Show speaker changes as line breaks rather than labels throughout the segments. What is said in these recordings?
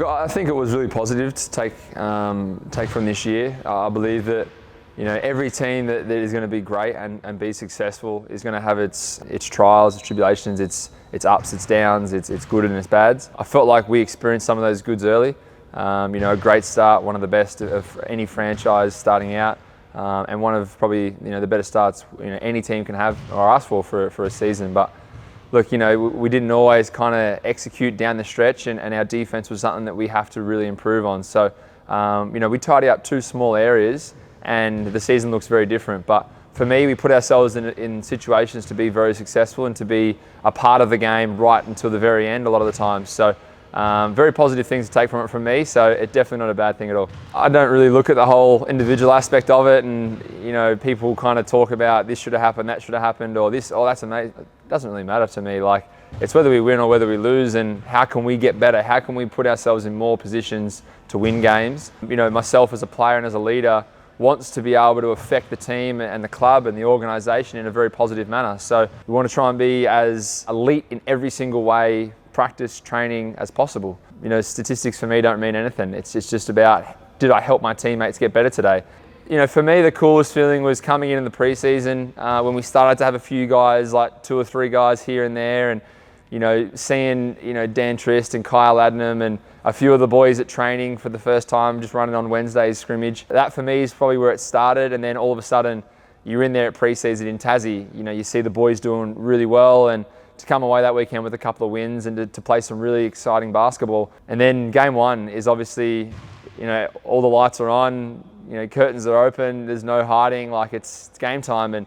I think it was really positive to take from this year. I believe that every team that is going to be great and be successful is going to have its trials, its tribulations, its ups, its downs, its good and its bads. I felt like we experienced some of those goods early. A great start, one of the best of any franchise starting out, and one of probably the better starts any team can have or ask for a season. But look, we didn't always kind of execute down the stretch, and our defense was something that we have to really improve on. So, we tidy up two small areas, and the season looks very different. But for me, we put ourselves in situations to be very successful and to be a part of the game right until the very end a lot of the time. So very positive things to take from it from me, so it's definitely not a bad thing at all. I don't really look at the whole individual aspect of it, and people kind of talk about this should have happened, that should have happened, or this, oh that's amazing. It doesn't really matter to me. Like, it's whether we win or whether we lose, and how can we get better? How can we put ourselves in more positions to win games? Myself as a player and as a leader wants to be able to affect the team and the club and the organisation in a very positive manner. So we want to try and be as elite in every single way, practice, training as possible. Statistics for me don't mean anything. It's just about, did I help my teammates get better today? For me, the coolest feeling was coming in the preseason when we started to have a few guys, like 2 or 3 guys here and there, and seeing Dan Trist and Kyle Adnam and a few of the boys at training for the first time, just running on Wednesday's scrimmage. That for me is probably where it started, and then all of a sudden you're in there at preseason in Tassie. You see the boys doing really well, and to come away that weekend with a couple of wins and to play some really exciting basketball. And then game one is obviously, all the lights are on, curtains are open, there's no hiding, like it's game time. And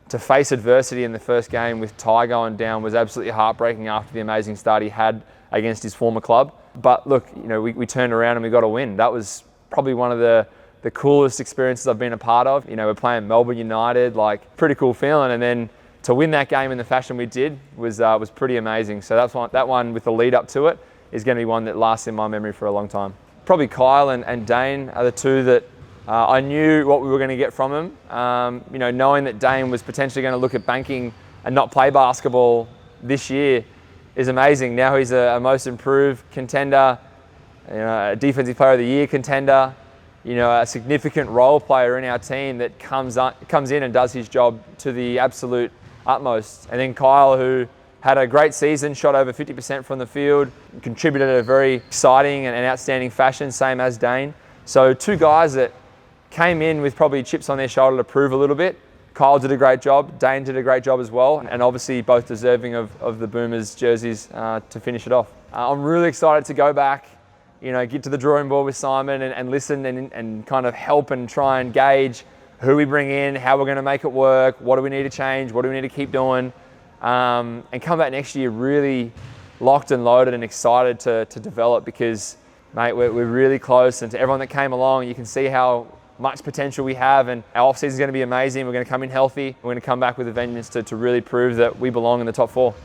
to face adversity in the first game with Ty going down was absolutely heartbreaking after the amazing start he had against his former club. But look, we turned around and we got a win. That was probably one of the coolest experiences I've been a part of. We're playing Melbourne United, like pretty cool feeling. And then to win that game in the fashion we did was pretty amazing. So that one with the lead up to it is going to be one that lasts in my memory for a long time. Probably Kyle and Dane are the two that I knew what we were going to get from him. Knowing that Dane was potentially going to look at banking and not play basketball this year is amazing. Now he's a most improved contender, a defensive player of the year contender, a significant role player in our team that comes in and does his job to the absolute utmost. And then Kyle, who had a great season, shot over 50% from the field, contributed in a very exciting and outstanding fashion, same as Dane. So 2 guys that came in with probably chips on their shoulder to prove a little bit. Kyle did a great job, Dane did a great job as well, and obviously both deserving of the Boomers jerseys to finish it off. I'm really excited to go back, get to the drawing board with Simon and listen and kind of help and try and gauge who we bring in, how we're going to make it work, what do we need to change, what do we need to keep doing, and come back next year really locked and loaded and excited to develop, because, mate, we're really close, and to everyone that came along, you can see how much potential we have, and our off-season is going to be amazing. We're going to come in healthy. We're going to come back with a vengeance to really prove that we belong in the top 4.